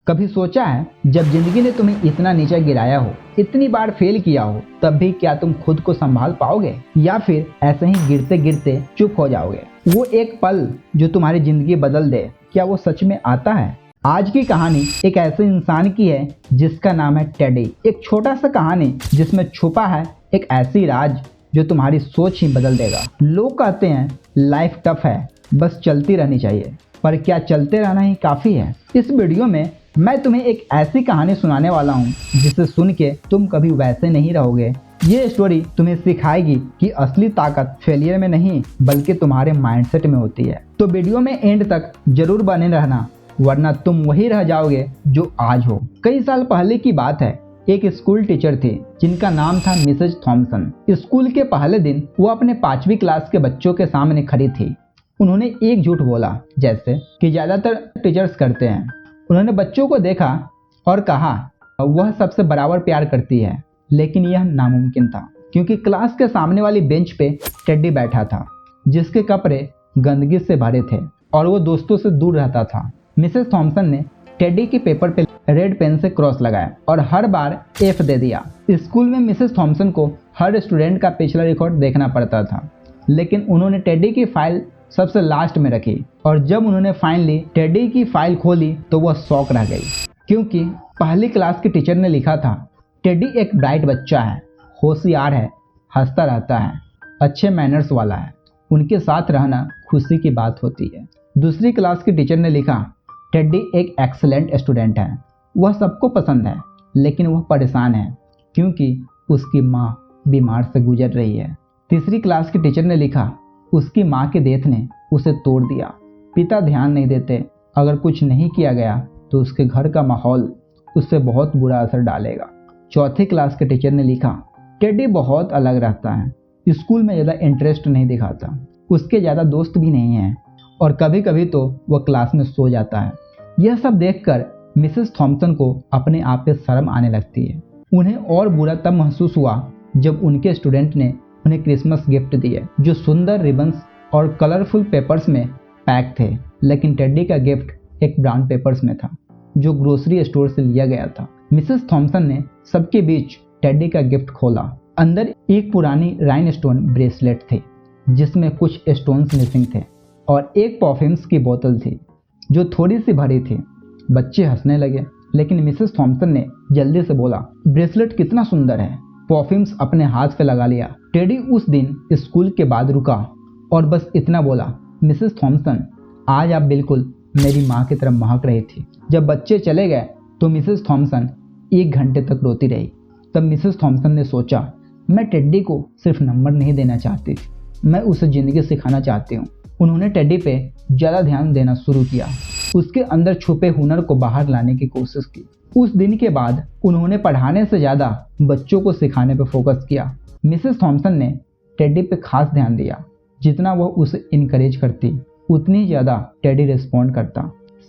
कभी सोचा है जब जिंदगी ने तुम्हें इतना नीचे गिराया हो, इतनी बार फेल किया हो, तब भी क्या तुम खुद को संभाल पाओगे या फिर ऐसे ही गिरते गिरते चुप हो जाओगे? वो एक पल जो तुम्हारी जिंदगी बदल दे, क्या वो सच में आता है? आज की कहानी एक ऐसे इंसान की है जिसका नाम है टेडी। एक छोटा सा कहानी जिसमें छुपा है एक ऐसी राज जो तुम्हारी सोच ही बदल देगा। लोग कहते हैं लाइफ टफ है, बस चलती रहनी चाहिए, पर क्या चलते रहना ही काफी है? इस वीडियो में मैं तुम्हें एक ऐसी कहानी सुनाने वाला हूँ जिसे सुन के तुम कभी वैसे नहीं रहोगे। ये स्टोरी तुम्हें सिखाएगी कि असली ताकत फेलियर में नहीं बल्कि तुम्हारे माइंडसेट में होती है। तो वीडियो में एंड तक जरूर बने रहना, वरना तुम वही रह जाओगे जो आज हो। कई साल पहले की बात है, एक स्कूल टीचर थी जिनका नाम था मिसेज थॉमसन। स्कूल के पहले दिन वो अपने 5वीं क्लास के बच्चों के सामने खड़ी थी। उन्होंने एक झूठ बोला, जैसे कि ज्यादातर टीचर्स करते हैं। उन्होंने बच्चों को देखा और कहा वह सबसे बराबर प्यार करती है, लेकिन यह नामुमकिन था क्योंकि क्लास के सामने वाली बेंच पे टेडी बैठा था जिसके कपड़े गंदगी से भरे थे और वो दोस्तों से दूर रहता था। मिसेस थॉमसन ने टेडी के पेपर पे रेड पेन से क्रॉस लगाया और हर बार एफ दे दिया। स्कूल में मिसेस थॉमसन को हर स्टूडेंट का पिछला रिकॉर्ड देखना पड़ता था, लेकिन उन्होंने टेडी की फाइल सबसे लास्ट में रखी और जब उन्होंने फाइनली टेडी की फाइल खोली तो वह शॉक रह गई क्योंकि पहली क्लास के टीचर ने लिखा था, टेडी एक ब्राइट बच्चा है, होशियार है, हंसता रहता है, अच्छे मैनर्स वाला है, उनके साथ रहना खुशी की बात होती है। दूसरी क्लास के टीचर ने लिखा, टेडी एक एक्सीलेंट स्टूडेंट है, वह सबको पसंद है, लेकिन वह परेशान है क्योंकि उसकी माँ बीमार से गुजर रही है। तीसरी क्लास के टीचर ने लिखा, उसकी माँ के डेथ ने उसे तोड़ दिया, पिता ध्यान नहीं देते, अगर कुछ नहीं किया गया तो उसके घर का माहौल उससे बहुत बुरा असर डालेगा। चौथी क्लास के टीचर ने लिखा, टेडी बहुत अलग रहता है, स्कूल में ज़्यादा इंटरेस्ट नहीं दिखाता, उसके ज़्यादा दोस्त भी नहीं हैं और कभी कभी तो वह क्लास में सो जाता है। यह सब देखकर मिसेस थॉमसन को अपने आप पे शर्म आने लगती है। उन्हें और बुरा तब महसूस हुआ जब उनके स्टूडेंट ने उन्हें क्रिसमस गिफ्ट दिए जो सुंदर रिबन्स और कलरफुल पेपर्स में पैक थे, लेकिन टेडी का गिफ्ट एक ब्राउन पेपर्स में था जो ग्रोसरी स्टोर से लिया गया था। मिसेस थॉमसन ने सबके बीच टेडी का गिफ्ट खोला। अंदर एक पुरानी राइनस्टोन ब्रेसलेट थी जिसमें कुछ स्टोन्स मिसिंग थे और एक परफ्यूम्स की बोतल थी जो थोड़ी सी भरी थी। बच्चे हंसने लगे, लेकिन मिसेस थॉमसन ने जल्दी से बोला, ब्रेसलेट कितना सुंदर है, परफ्यूम्स अपने हाथ पे लगा लिया। टेडी उस दिन स्कूल के बाद रुका और बस इतना बोला, मिसेस थॉमसन आज आप बिल्कुल मेरी माँ की तरह महक रही थी। जब बच्चे चले गए तो मिसेस थॉमसन 1 घंटे तक रोती रही। तब मिसेस थॉमसन ने सोचा, मैं टेडी को सिर्फ नंबर नहीं देना चाहती, मैं उसे ज़िंदगी सिखाना चाहती हूँ। उन्होंने टेडी पे ज़्यादा ध्यान देना शुरू किया, उसके अंदर छुपे हुनर को बाहर लाने की कोशिश की। उस दिन के बाद उन्होंने पढ़ाने से ज़्यादा बच्चों को सिखाने पर फोकस किया। मिसेस थॉमसन ने टेडी पे खास ध्यान दिया, जितना वह उसे इनकरेज करती उतनी ज़्यादा टेडी रिस्पॉन्ड करता।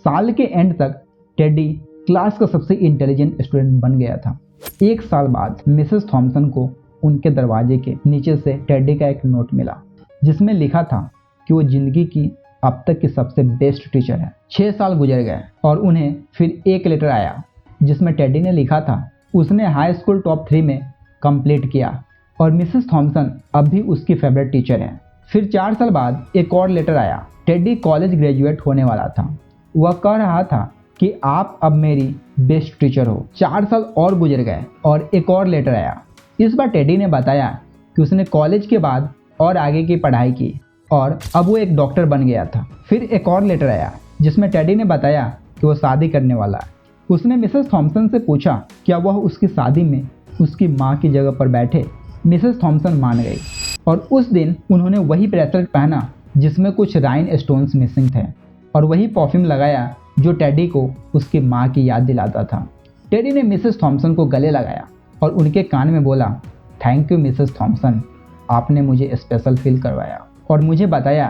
साल के एंड तक टेडी क्लास का सबसे इंटेलिजेंट स्टूडेंट बन गया था। 1 साल बाद मिसेस थॉमसन को उनके दरवाजे के नीचे से टेडी का एक नोट मिला जिसमें लिखा था कि वो जिंदगी की अब तक की सबसे बेस्ट टीचर है। 6 साल गुजर गए और उन्हें फिर एक लेटर आया जिसमें टेडी ने लिखा था उसने हाई स्कूल टॉप 3 में कंप्लीट किया और मिसेस थॉमसन अब भी उसकी फेवरेट टीचर है। फिर 4 साल बाद एक और लेटर आया। टेडी कॉलेज ग्रेजुएट होने वाला था। वह कह रहा था कि आप अब मेरी बेस्ट टीचर हो। 4 साल और गुजर गए और एक और लेटर आया। इस बार टेडी ने बताया कि उसने कॉलेज के बाद और आगे की पढ़ाई की और अब वो एक डॉक्टर बन गया था। फिर एक और लेटर आया जिसमें टेडी ने बताया कि वो शादी करने वाला है। उसने मिसेस थॉमसन से पूछा क्या वह उसकी शादी में उसकी माँ की जगह पर बैठे। मिसेस थॉमसन मान गई और उस दिन उन्होंने वही ब्रेसलेट पहना जिसमें कुछ राइन स्टोन्स मिसिंग थे और वही परफ्यूम लगाया जो टेडी को उसकी माँ की याद दिलाता था। टेडी ने मिसेस थॉमसन को गले लगाया और उनके कान में बोला, थैंक यू मिसेस थॉमसन, आपने मुझे स्पेशल फील करवाया और मुझे बताया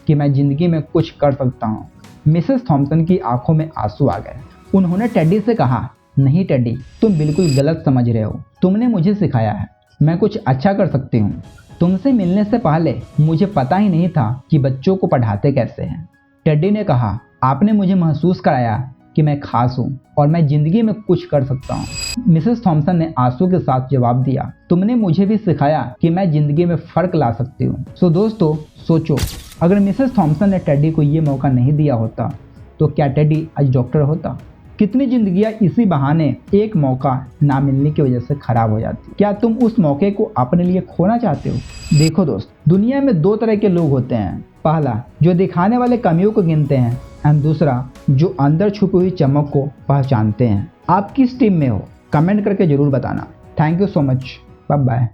कि मैं ज़िंदगी में कुछ कर सकता हूँ। मिसेस थॉमसन की आंखों में आंसू आ गए। उन्होंने टेडी से कहा, नहीं टेडी, तुम बिल्कुल गलत समझ रहे हो, तुमने मुझे सिखाया है, मैं कुछ अच्छा कर सकती हूँ। तुमसे मिलने से पहले मुझे पता ही नहीं था कि बच्चों को पढ़ाते कैसे हैं। टेडी ने कहा, आपने मुझे महसूस कराया कि मैं खास हूँ और मैं जिंदगी में कुछ कर सकता हूँ। मिसेस थॉमसन ने आंसू के साथ जवाब दिया, तुमने मुझे भी सिखाया कि मैं जिंदगी में फर्क ला सकती हूँ। सो दोस्तों सोचो, अगर मिसेस थॉमसन ने टेडी को ये मौका नहीं दिया होता तो क्या टेडी आज डॉक्टर होता? कितनी जिंदगियां इसी बहाने एक मौका ना मिलने की वजह से खराब हो जाती। क्या तुम उस मौके को अपने लिए खोना चाहते हो? देखो दोस्त, दुनिया में दो तरह के लोग होते हैं। पहला जो दिखाने वाले कमियों को गिनते हैं एंड दूसरा जो अंदर छुपी हुई चमक को पहचानते हैं। आप किस टीम में हो? कमेंट करके जरूर बताना। Thank you so much. Bye bye.